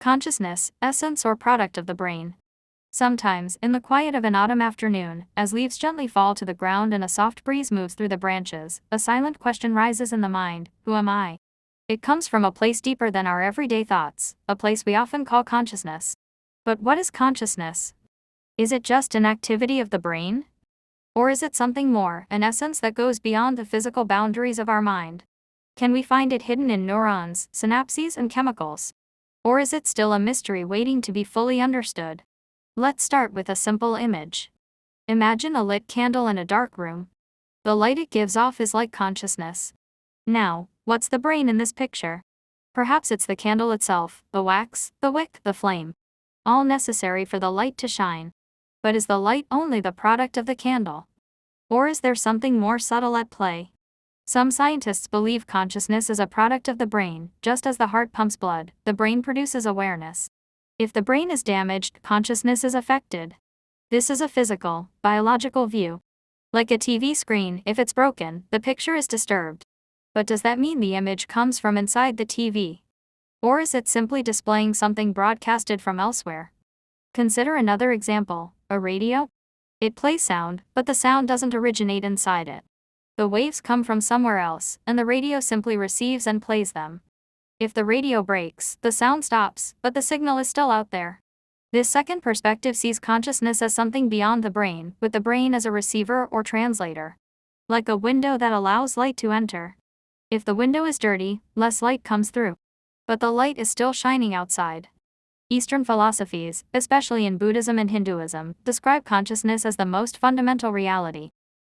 Consciousness, essence or product of the brain. Sometimes, in the quiet of an autumn afternoon, as leaves gently fall to the ground and a soft breeze moves through the branches, a silent question rises in the mind: who am I? It comes from a place deeper than our everyday thoughts, a place we often call consciousness. But what is consciousness? Is it just an activity of the brain? Or is it something more, an essence that goes beyond the physical boundaries of our mind? Can we find it hidden in neurons, synapses, and chemicals? Or is it still a mystery waiting to be fully understood? Let's start with a simple image. Imagine a lit candle in a dark room. The light it gives off is like consciousness. Now, what's the brain in this picture? Perhaps it's the candle itself, the wax, the wick, the flame. All necessary for the light to shine. But is the light only the product of the candle? Or is there something more subtle at play? Some scientists believe consciousness is a product of the brain. Just as the heart pumps blood, the brain produces awareness. If the brain is damaged, consciousness is affected. This is a physical, biological view. Like a TV screen, if it's broken, the picture is disturbed. But does that mean the image comes from inside the TV? Or is it simply displaying something broadcasted from elsewhere? Consider another example: a radio. It plays sound, but the sound doesn't originate inside it. The waves come from somewhere else, and the radio simply receives and plays them. If the radio breaks, the sound stops, but the signal is still out there. This second perspective sees consciousness as something beyond the brain, with the brain as a receiver or translator. Like a window that allows light to enter. If the window is dirty, less light comes through. But the light is still shining outside. Eastern philosophies, especially in Buddhism and Hinduism, describe consciousness as the most fundamental reality.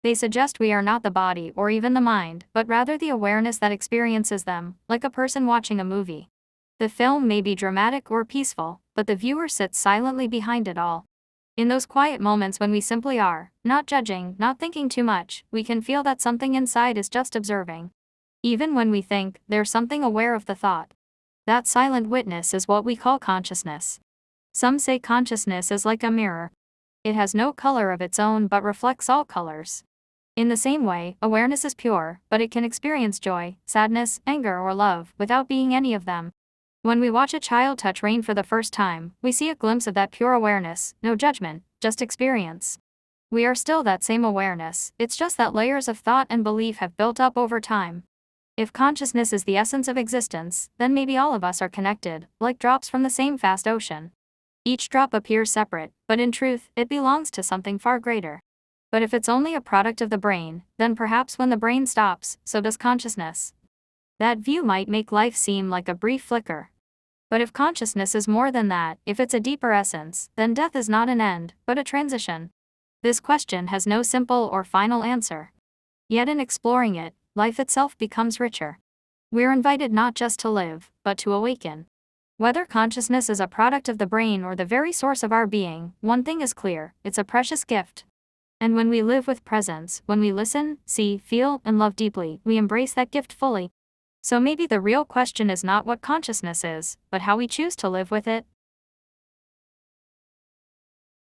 They suggest we are not the body or even the mind, but rather the awareness that experiences them, like a person watching a movie. The film may be dramatic or peaceful, but the viewer sits silently behind it all. In those quiet moments when we simply are, not judging, not thinking too much, we can feel that something inside is just observing. Even when we think, there's something aware of the thought. That silent witness is what we call consciousness. Some say consciousness is like a mirror. It has no color of its own but reflects all colors. In the same way, awareness is pure, but it can experience joy, sadness, anger, or love without being any of them. When we watch a child touch rain for the first time, we see a glimpse of that pure awareness, no judgment, just experience. We are still that same awareness, it's just that layers of thought and belief have built up over time. If consciousness is the essence of existence, then maybe all of us are connected, like drops from the same vast ocean. Each drop appears separate, but in truth, it belongs to something far greater. But if it's only a product of the brain, then perhaps when the brain stops, so does consciousness. That view might make life seem like a brief flicker. But if consciousness is more than that, if it's a deeper essence, then death is not an end, but a transition. This question has no simple or final answer. Yet in exploring it, life itself becomes richer. We're invited not just to live, but to awaken. Whether consciousness is a product of the brain or the very source of our being, one thing is clear: it's a precious gift. And when we live with presence, when we listen, see, feel, and love deeply, we embrace that gift fully. So maybe the real question is not what consciousness is, but how we choose to live with it.